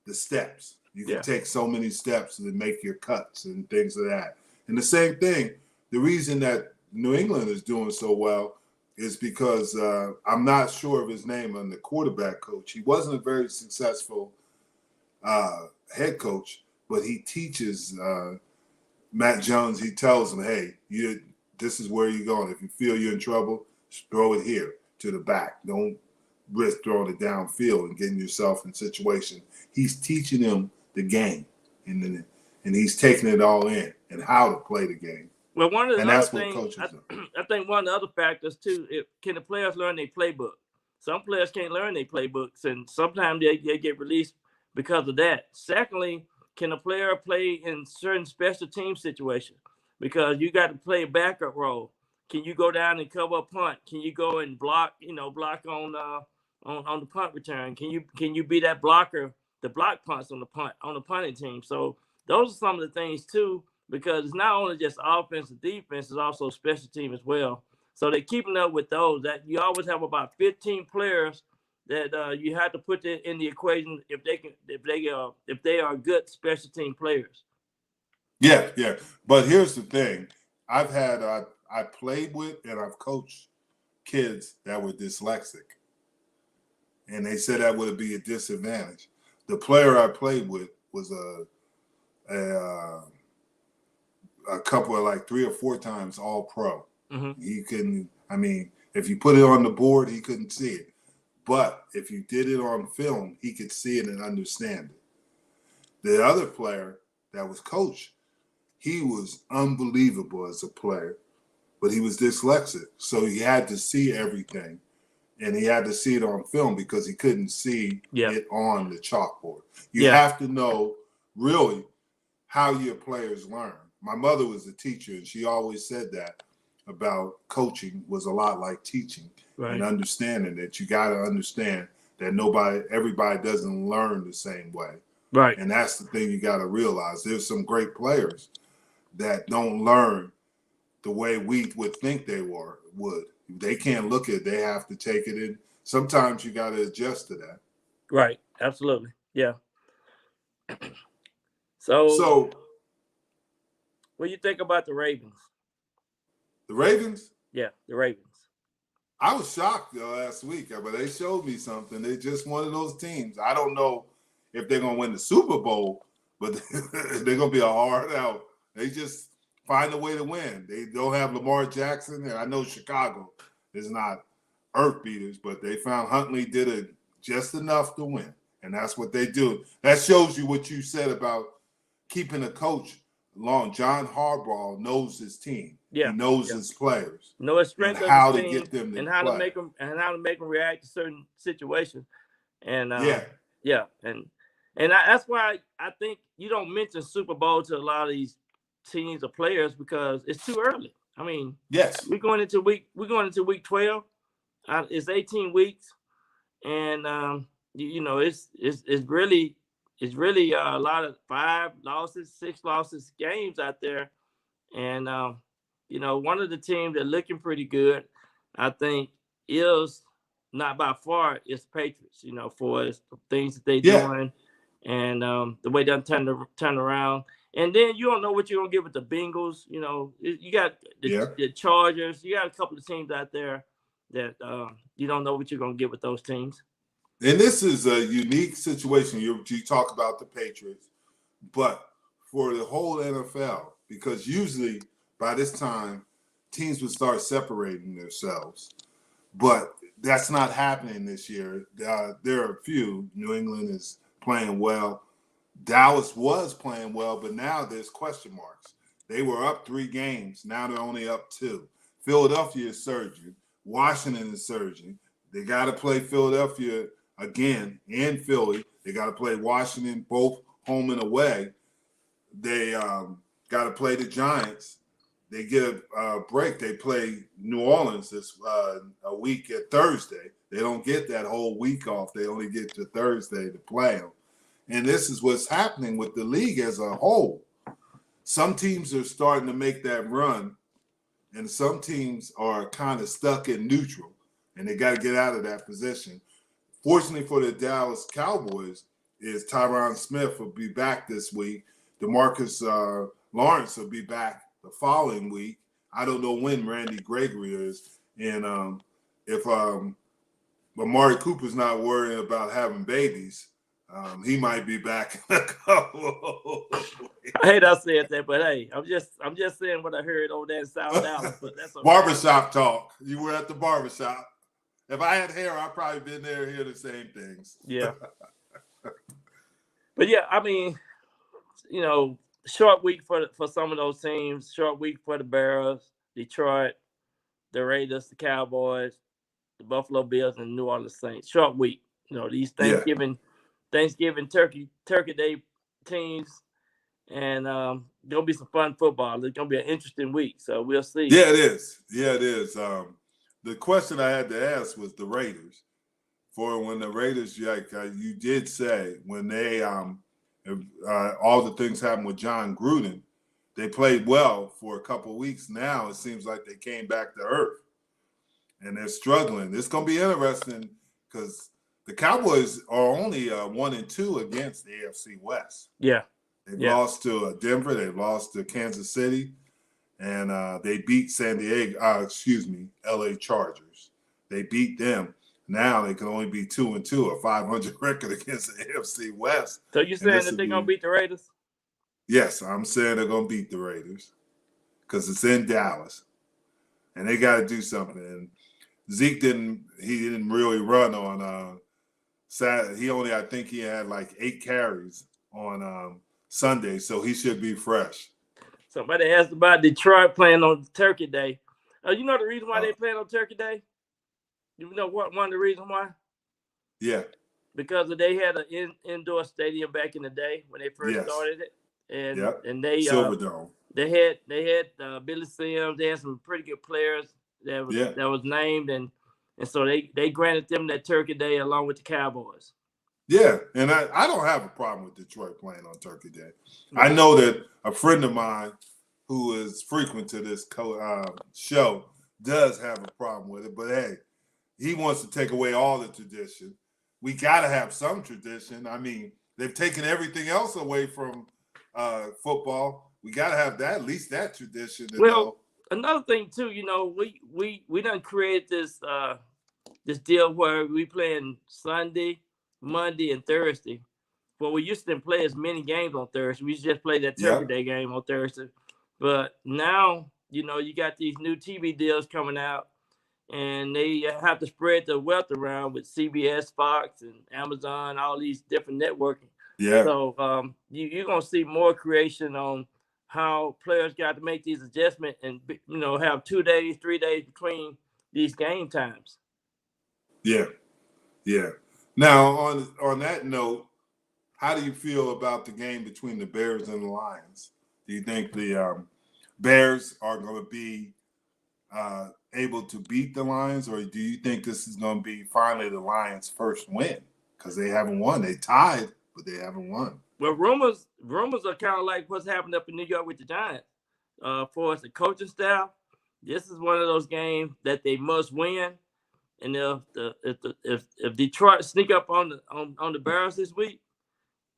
the steps. You can take so many steps and make your cuts and things of that. And the same thing, the reason that New England is doing so well is because I'm not sure of his name on the quarterback coach. He wasn't a very successful head coach, but he teaches Matt Jones. He tells him, hey, this is where you're going. If you feel you're in trouble, just throw it here to the back. Don't risk throwing it downfield and getting yourself in situation. He's teaching them the game, and he's taking it all in and how to play the game. Well, one of the and other that's what things, coaches I think one of the other factors too, can the players learn their playbook? Some players can't learn their playbooks, and sometimes they get released because of that. Secondly, can a player play in certain special team situations? Because you got to play a backup role. Can you go down and cover a punt? Can you go and block on the punt return? Can you be that blocker, the block punts on the punting team? So those are some of the things too, because it's not only just offense and defense, it's also special team as well. So they're keeping up with those. That you always have about 15 players that you have to put in the equation if they are good special team players. Yeah. But here's the thing: I played with and I've coached kids that were dyslexic, and they said that would be a disadvantage. The player I played with was a couple of like 3 or 4 times all pro. Mm-hmm. He couldn't, if you put it on the board, he couldn't see it. But if you did it on film, he could see it and understand it. The other player that was coached, he was unbelievable as a player, but he was dyslexic. So he had to see everything, and he had to see it on film because he couldn't see it on the chalkboard. You have to know really how your players learn. My mother was a teacher, and she always said that about coaching was a lot like teaching, and understanding that you got to understand that everybody doesn't learn the same way. Right. And that's the thing you got to realize. There's some great players that don't learn the way we would think they would. They can't look at it. They have to take it in. Sometimes you got to adjust to that. Right. Absolutely. Yeah. So what do you think about the Ravens? The Ravens? Yeah, the Ravens. I was shocked last week, but they showed me something. They're just one of those teams. I don't know if they're going to win the Super Bowl, but they're going to be a hard out. They just find a way to win. They don't have Lamar Jackson, and I know Chicago is not earth beaters, but they found Huntley did it just enough to win, and that's what they do. That shows you what you said about keeping a coach long. John Harbaugh knows his team. Yeah, he knows his players. Know his strength of how his to team get them to and how play. to make them react to certain situations. And that's why I think you don't mention Super Bowl to a lot of these teams or players because it's too early. I mean, yes, we're going into week 12. It's 18 weeks, and it's really a lot of 5 losses, 6 losses games out there, and one of the teams that looking pretty good, I think, is not by far is the Patriots. For the things that they're doing, and the way they're turn around. And then you don't know what you're gonna get with the Bengals. You got the Chargers. You got a couple of teams out there that you don't know what you're gonna get with those teams. And this is a unique situation. You talk about the Patriots, but for the whole NFL, because usually by this time teams would start separating themselves. But that's not happening this year. There are a few. New England is playing well. Dallas was playing well, but now there's question marks. They were up 3 games. Now they're only up 2. Philadelphia is surging. Washington is surging. They got to play Philadelphia again and Philly. They got to play Washington both home and away. They got to play the Giants. They get a break. They play New Orleans this a week at Thursday. They don't get that whole week off. They only get to Thursday to play them. And this is what's happening with the league as a whole. Some teams are starting to make that run, and some teams are kind of stuck in neutral, and they got to get out of that position. Fortunately for the Dallas Cowboys, is Tyron Smith will be back this week. DeMarcus Lawrence will be back the following week. I don't know when Randy Gregory is, and if Amari Cooper's not worrying about having babies, he might be back in a couple. I hate I said that, but hey, I'm just saying what I heard over there in South Dallas. But that's okay. Barbershop talk. You were at the barbershop. If I had hair, I'd probably been there hear the same things. Yeah. But yeah, I mean, you know, short week for some of those teams. Short week for the Bears, Detroit, the Raiders, the Cowboys, the Buffalo Bills, and the New Orleans Saints. Short week. You know, these Thanksgiving Turkey Day teams, and gonna be some fun football. It's gonna be an interesting week, so we'll see. Yeah, it is. Yeah, it is. The question I had to ask was the Raiders. For when the Raiders, like you did say, when they all the things happened with John Gruden, they played well for a couple of weeks. Now it seems like they came back to earth, and they're struggling. It's gonna be interesting because the Cowboys are only 1-2 against the AFC West. Yeah. They've lost to Denver. They've lost to Kansas City. And they beat LA Chargers. They beat them. Now they can only be 2-2, a 500 record against the AFC West. So you're saying that they're going to beat the Raiders? Yes, I'm saying they're going to beat the Raiders because it's in Dallas. And they got to do something. And Zeke didn't really run on Saturday. I think he had like 8 carries on Sunday, so he should be fresh. Somebody asked about Detroit playing on Turkey Day. You know the reason why they playing on Turkey Day? You know what? One of the reasons why? Yeah. Because they had an indoor stadium back in the day when they first started it, and they Silverdome. They had Billy Sims. They had some pretty good players that was named, and so they granted them that Turkey Day along with the Cowboys. Yeah, and I don't have a problem with Detroit playing on Turkey Day. I know that a friend of mine who is frequent to this show does have a problem with it, but hey, he wants to take away all the tradition. We got to have some tradition. I mean, they've taken everything else away from football. We got to have that, at least that tradition. Another thing too, you know, we done create this deal where we playing Sunday, Monday, and Thursday. Well, we used to play as many games on Thursday. We just play that Turkey Day game on Thursday. But now, you know, you got these new TV deals coming out, and they have to spread the wealth around with CBS, Fox, and Amazon, all these different networking. Yeah. So you're going to see more creation on how players got to make these adjustments and, you know, have 2 days, 3 days between these game times. Yeah. Yeah. Now, on that note, how do you feel about the game between the Bears and the Lions? Do you think the Bears are going to be able to beat the Lions, or do you think this is going to be finally the Lions' first win? Because they haven't won. They tied, but they haven't won. Well, rumors are kind of like what's happened up in New York with the Giants. For us, the coaching staff, this is one of those games that they must win. And if Detroit sneak up on the Bears this week,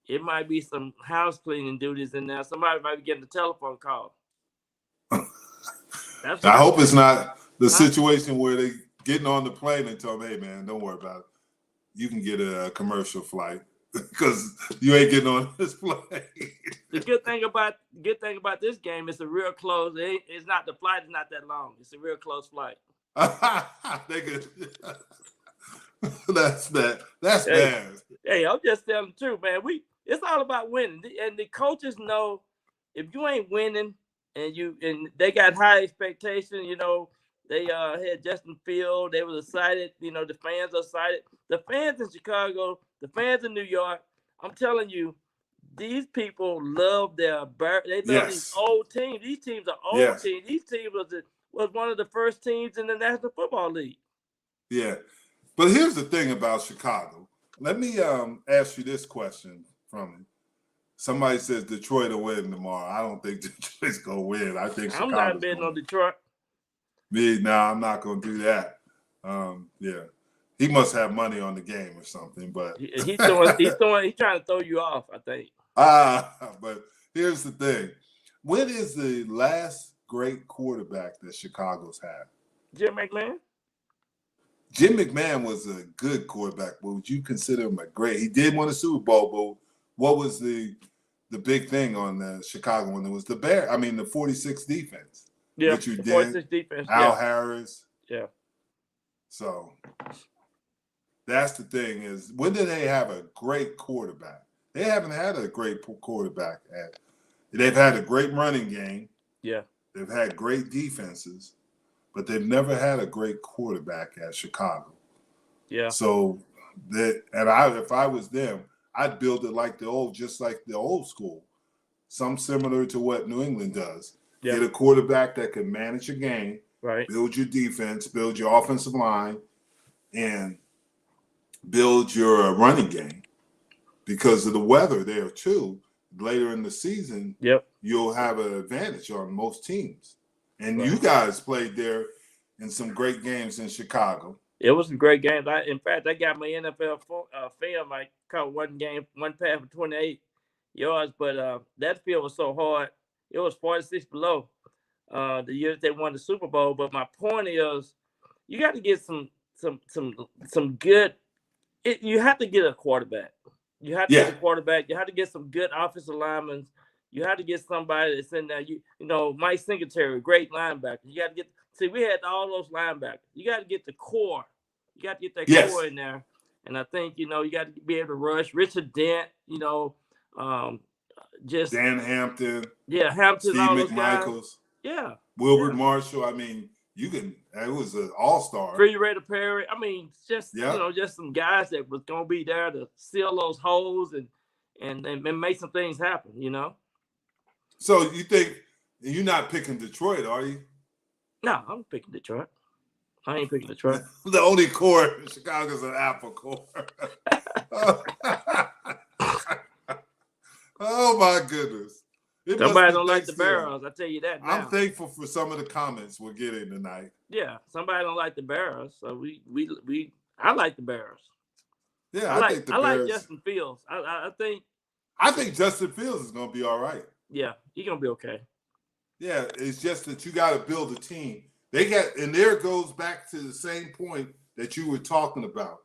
it might be some house cleaning duties in there. Somebody might be getting a telephone call. I hope it's not the situation where they getting on the plane and tell them, "Hey, man, don't worry about it. You can get a commercial flight." because you ain't getting on this plane. The good thing about this game is a real close. It's not the flight is not that long. It's a real close flight. That's bad. That's Hey, bad. Hey, I'm just telling the truth, man. It's all about winning, and the coaches know if you ain't winning, and they got high expectations. You know, they had Justin Field. They was excited. You know, the fans are excited. The fans in Chicago, the fans in New York. I'm telling you, these people love they love these old teams. These teams are old teams. These teams was one of the first teams in the National Football League. Yeah. But here's the thing about Chicago. Let me ask you this question from it. Somebody says Detroit will win tomorrow. I don't think Detroit's going to win. I think Chicago's I'm not betting on Detroit. I'm not going to do that. Yeah. He must have money on the game or something, but he's trying to throw you off, I think. But here's the thing. When is the last great quarterback that Chicago's had? Jim McMahon? Jim McMahon was a good quarterback, but would you consider him a great? He did win a Super Bowl, but what was the big thing on Chicago when it was the 46 defense? Yeah, which you the did. 46 defense. Al Harris. Yeah. So that's the thing is, when did they have a great quarterback? They haven't had a great quarterback. They've had a great running game. Yeah. They've had great defenses, but they've never had a great quarterback at Chicago. Yeah. So if I was them, I'd build it just like the old school, some similar to what New England does. Yeah. Get a quarterback that can manage a game, right? Build your defense, build your offensive line, and build your running game. Because of the weather there too, later in the season, you'll have an advantage on most teams. And you guys played there in some great games in Chicago. It was a great game. In fact, I got my NFL film. I caught one pass for 28 yards, but that field was so hard. It was 46 below the year that they won the Super Bowl. But my point is, you got to get some good. You have to get a quarterback. You have to get a quarterback. You have to get some good offensive linemen. You have to get somebody that's in there. You know, Mike Singletary, great linebacker. You got to get. See, we had all those linebackers. You got to get the core. You got to get that core in there. And I think, you know, you got to be able to rush. Richard Dent, you know, just Dan Hampton. Yeah, Hampton. Steve all those McMichaels. Guys. Yeah. Wilbert Marshall. I mean, it was an all-star. Freddie Perry. I mean, just you know, just some guys that was gonna be there to seal those holes and make some things happen, you know. So you think you're not picking Detroit, are you? No, I'm picking Detroit. I ain't picking Detroit. The only core in Chicago is an apple core. Oh my goodness. Somebody don't like the Barrows, I tell you that now. I'm thankful for some of the comments we're getting tonight. Yeah, somebody don't like the Barrows, so I like the Barrows. Yeah, I think the Bears. I like Justin Fields. I think Justin Fields is going to be all right. Yeah, he's going to be okay. Yeah, it's just that you got to build a team. And there it goes back to the same point that you were talking about,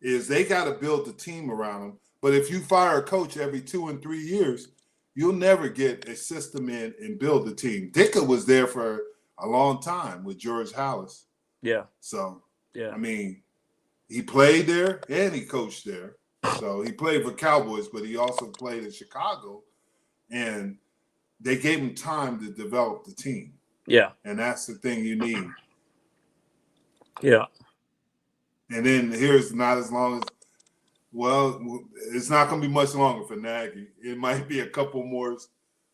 is they got to build the team around them. But if you fire a coach every 2 and 3 years, you'll never get a system in and build the team. Ditka was there for a long time with George Halas. Yeah. So, yeah, I mean, he played there and he coached there. So he played for Cowboys, but he also played in Chicago. And they gave him time to develop the team. Yeah. And that's the thing you need. Yeah. And then here's not as long as, well, it's not going to be much longer for Nagy. It might be a couple more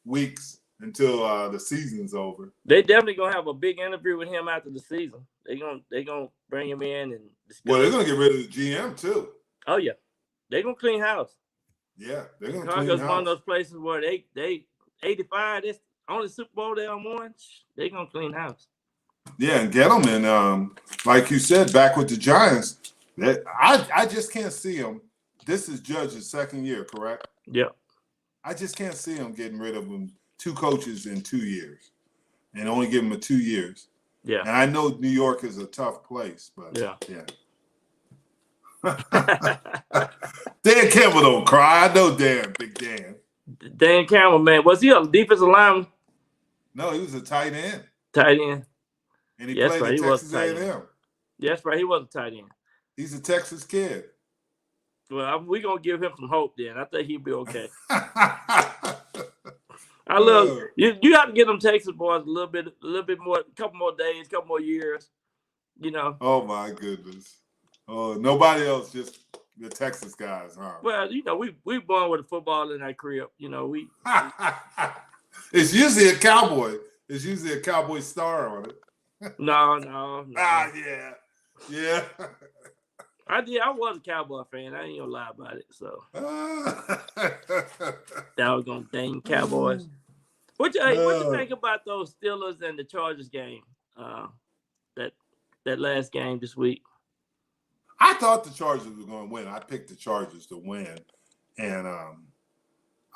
weeks until the season's over. They definitely going to have a big interview with him after the season. They're gonna bring him in and discuss. Well, they're going to get rid of the GM too. Oh, yeah. They're going to clean house. Yeah, they're going to clean house. One of those places where they 85, that's only Super Bowl they won. They're going to clean house. Yeah, and get them. And like you said, back with the Giants, I just can't see them. This is Judge's second year, correct? Yeah. I just can't see them getting rid of them. 2 coaches in 2 years and only give them 2 years. Yeah. And I know New York is a tough place, but yeah. Dan Campbell don't cry. I know Dan, Big Dan. Dan Campbell, man, was he a defensive lineman? No, he was a tight end. Tight end. And he Yes, played right. at He was Texas a tight A&M. end. That's right. He was a tight end. He's a Texas kid. Well, we're going to give him some hope then. I think he'll be okay. I love you. You have to get them Texas boys a little bit more, a couple more days, a couple more years, you know. Oh, my goodness. Oh, nobody else, just the Texas guys, huh? Well, you know, we born with a football in our crib. You know, we. It's usually a cowboy. It's usually a cowboy star on it. No. Ah, yeah. I was a Cowboy fan. I ain't gonna lie about it. So that was gonna dang Cowboys. What you think about those Steelers and the Chargers game? That last game this week. I thought the Chargers were going to win. I picked the Chargers to win, and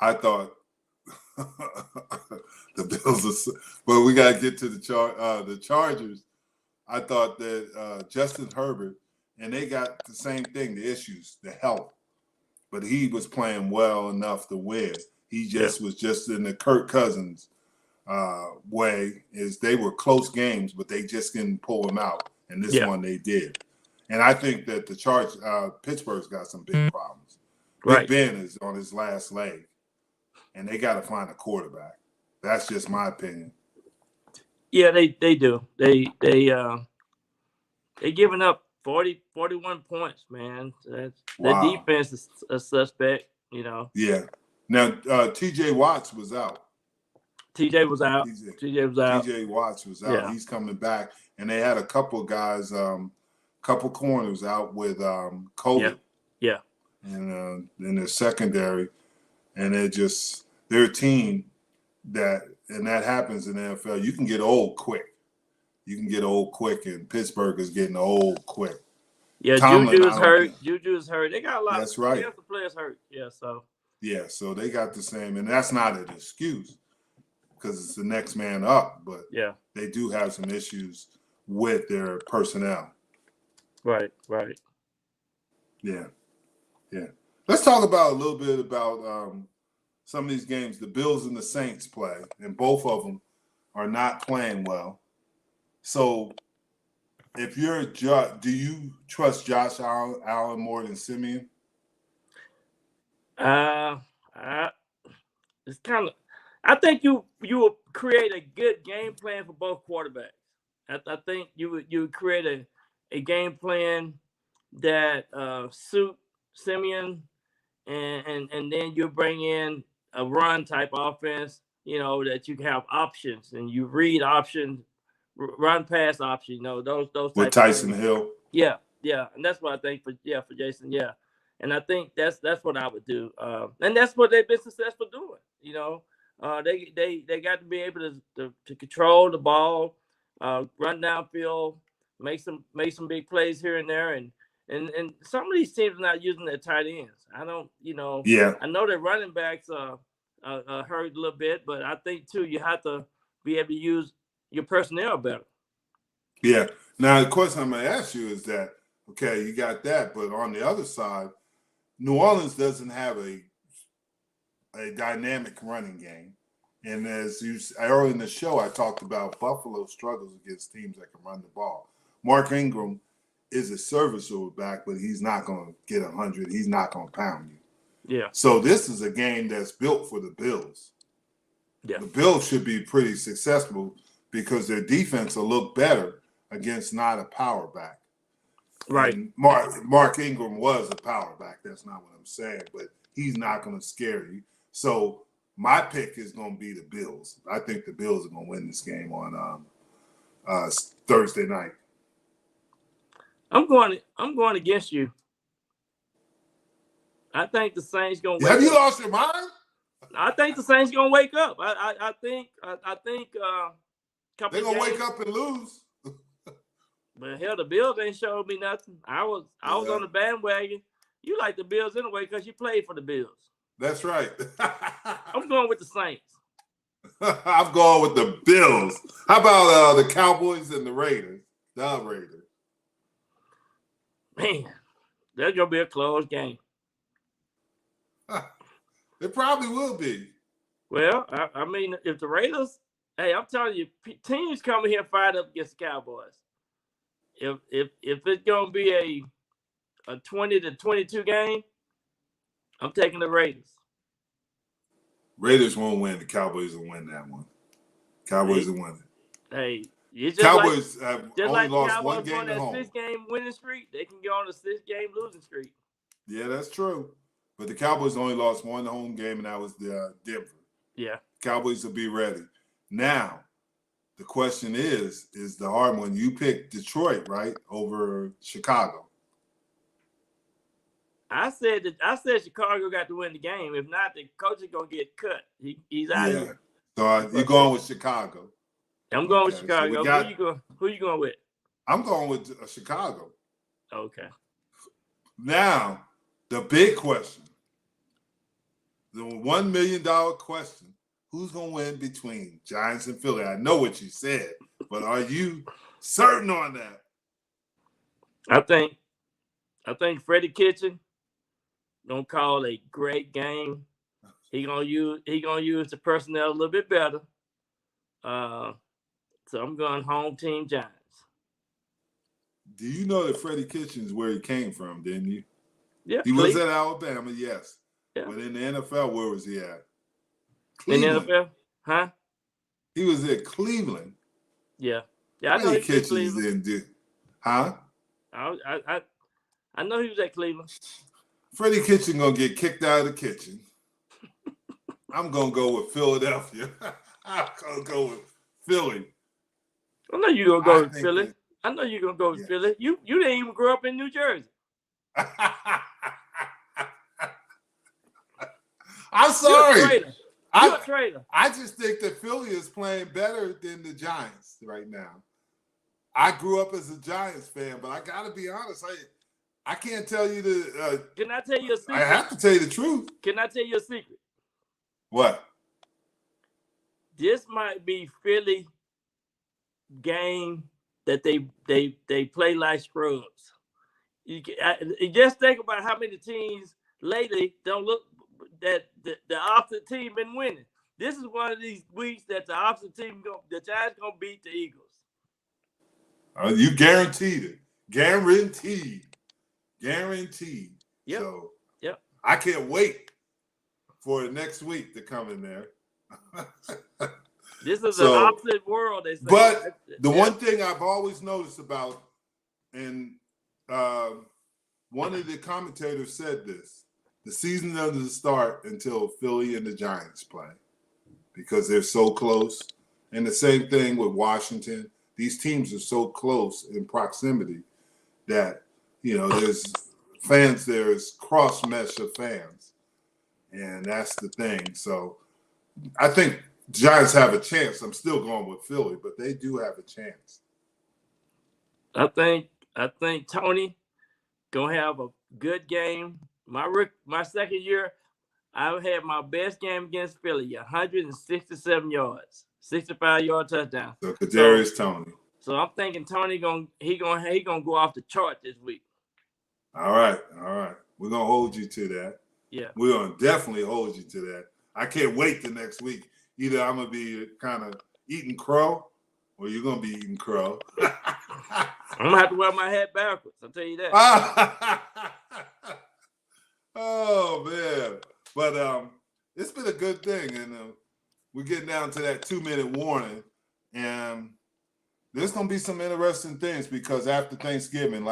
I thought the Bills. But we got to get to the Chargers. I thought that Justin Herbert, and they got the same thing, the issues, the health. But he was playing well enough to win. He just was just in the Kirk Cousins way. Is they were close games, but they just didn't pull them out. And this one they did. And I think that the Pittsburgh's got some big problems. Right. Big Ben is on his last leg, and they got to find a quarterback. That's just my opinion. Yeah, they do. They giving up 41 points, man. Their defense is a suspect, you know. Yeah. Now, T.J. Watts was out. T.J. was out. T.J. Watts was out. Yeah. He's coming back. And they had a couple guys, couple corners out with COVID. Yeah. And in their secondary. And they're a team that happens in the NFL. You can get old quick. And Pittsburgh is getting old quick. Yeah, Juju is hurt. They got a lot. That's right. They got the players hurt. Yeah, so they got the same, and that's not an excuse because it's the next man up. But they do have some issues with their personnel. Right. Yeah. Let's talk about a little bit about some of these games the Bills and the Saints play, and both of them are not playing well. So, if you're do you trust Josh Allen more than Simeon? It's kind of. I think you will create a good game plan for both quarterbacks. I think you would create a game plan that suit Simeon, and then you bring in a run type offense. You know that you can have options and you read options. Run pass option, you know, those with Tyson Hill. Yeah, and that's what I think for Jason. Yeah, and I think that's what I would do, and that's what they've been successful doing. You know, they got to be able to control the ball, run downfield, make some big plays here and there, and some of these teams are not using their tight ends. I don't, you know. Yeah. I know their running backs hurt a little bit, but I think too you have to be able to use your personnel better. Yeah. Now, the question I'm going to ask you is that, okay, you got that, but on the other side, New Orleans doesn't have a dynamic running game. And as earlier in the show, I talked about Buffalo struggles against teams that can run the ball. Mark Ingram is a serviceable back, but he's not going to get 100. He's not going to pound you. Yeah. So this is a game that's built for the Bills. Yeah. The Bills should be pretty successful because their defense will look better against not a power back. Right. And Mark Ingram was a power back. That's not what I'm saying, but he's not going to scare you. So my pick is going to be the Bills. I think the Bills are going to win this game on Thursday night. I'm going against you. I think the Saints going to Have you lost your mind? I think the Saints going to wake up. I think they're going to wake up and lose. But hell, the Bills ain't showed me nothing. I was on the bandwagon. You like the Bills anyway because you played for the Bills. That's right. I'm going with the Saints. I'm going with the Bills. How about the Cowboys and the Raiders? The Raiders. Man, That's gonna be a close game. It probably will be. Well, I mean, if the Raiders, hey, I'm telling you, teams coming here fired up against the Cowboys. If it's gonna be a 20-22 game, I'm taking the Raiders. Raiders won't win. The Cowboys will win that one. Cowboys will win it. Hey, it's just Cowboys like, have just only like lost Cowboys one game on at that home. 6-game winning streak, they can go on a 6-game losing streak. Yeah, that's true. But the Cowboys only lost one home game, and that was the Denver. Yeah. Cowboys will be ready. Now, the question is the hard one. You picked Detroit, right, over Chicago. I said Chicago got to win the game. If not, the coach is gonna get cut. He's out of here. So you're going with Chicago. I'm going with Chicago. So who you going with? I'm going with Chicago. Okay. Now, the big question, the $1 million question: who's gonna win between Giants and Philly? I know what you said, but are you certain on that? I think Freddie Kitchen gonna call a great game. He gonna use the personnel a little bit better. So I'm going home team Giants. Do you know that Freddie Kitchens where he came from? Didn't you? Yeah, he was at Alabama, yes. Yeah. But in the NFL, where was he at? Cleveland. In the NFL, huh? He was at Cleveland. Yeah. I know Freddie he was at Kitchens Cleveland. didn't do, huh? I know he was at Cleveland. Freddie Kitchen gonna get kicked out of the kitchen. I'm gonna go with Philadelphia. I'm gonna go with Philly. I know you're gonna go with Philly. I know you're gonna go with Philly. You didn't even grow up in New Jersey. I'm sorry. You're a traitor. I just think that Philly is playing better than the Giants right now. I grew up as a Giants fan, but I gotta be honest. I can't tell you the. Can I tell you a secret? I have to tell you the truth. Can I tell you a secret? What? This might be Philly game that they play like scrubs. You just think about how many teams lately don't look that the opposite team been winning. This is one of these weeks that the opposite team the Giants gonna beat the Eagles. You guaranteed it. Guaranteed. Yep. So yep. I can't wait for next week to come in there. This is the opposite world. They say. But the one thing I've always noticed about, and one of the commentators said this, the season doesn't start until Philly and the Giants play because they're so close. And the same thing with Washington. These teams are so close in proximity that, there's fans, there's cross mesh of fans. And that's the thing. So I think Giants have a chance. I'm still going with Philly, but they do have a chance. I think Tony gonna have a good game. My second year, I had my best game against Philly, 167 yards, 65-yard touchdown. So Kadarius Tony. So I'm thinking Tony gonna go off the chart this week. All right. We're gonna hold you to that. Yeah. We're gonna definitely hold you to that. I can't wait the next week. Either I'm gonna be kind of eating crow, or you're gonna be eating crow. I'm gonna have to wear my hat backwards. I'll tell you that. Oh man! But it's been a good thing, and we're getting down to that 2-minute warning, and there's gonna be some interesting things because after Thanksgiving,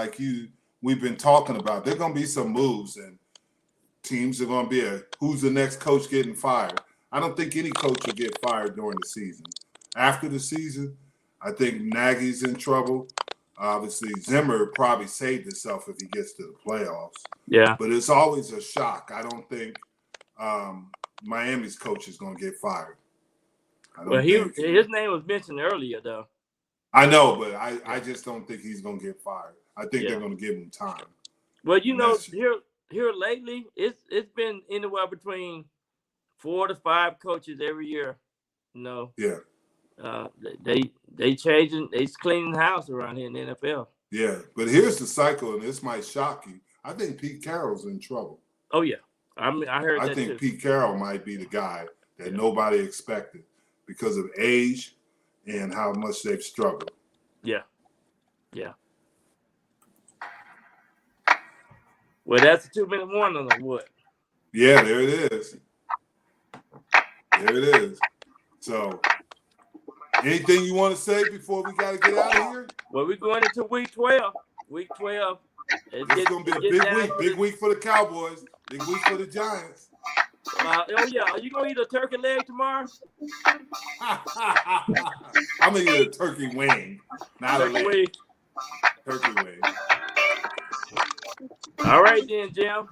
we've been talking about, there's gonna be some moves, and teams are gonna be who's the next coach getting fired. I don't think any coach will get fired during the season. After the season, I think Nagy's in trouble. Obviously, Zimmer probably saved himself if he gets to the playoffs. Yeah. But it's always a shock. I don't think Miami's coach is going to get fired. His name was mentioned earlier, though. I know, but I just don't think he's going to get fired. I think they're going to give him time. Well, here lately, it's been anywhere between 4 to 5 coaches every year. Yeah. They changing, they cleaning the house around here in the NFL. Yeah, but here's the cycle, and this might shock you. I think Pete Carroll's in trouble. Oh yeah, I heard that I think too. Pete Carroll might be the guy that nobody expected because of age and how much they've struggled. Yeah. Well, that's a 2-minute warning on what? Yeah, there it is. There it is. So, anything you want to say before we got to get out of here? Well, we're going into week 12. Week 12. It's going to be a big week. Big week for the Cowboys. Big week for the Giants. Oh, yeah. Are you going to eat a turkey leg tomorrow? I'm going to eat a turkey wing, not Turkey a leg. wing. Turkey wing. All right, then, Jim.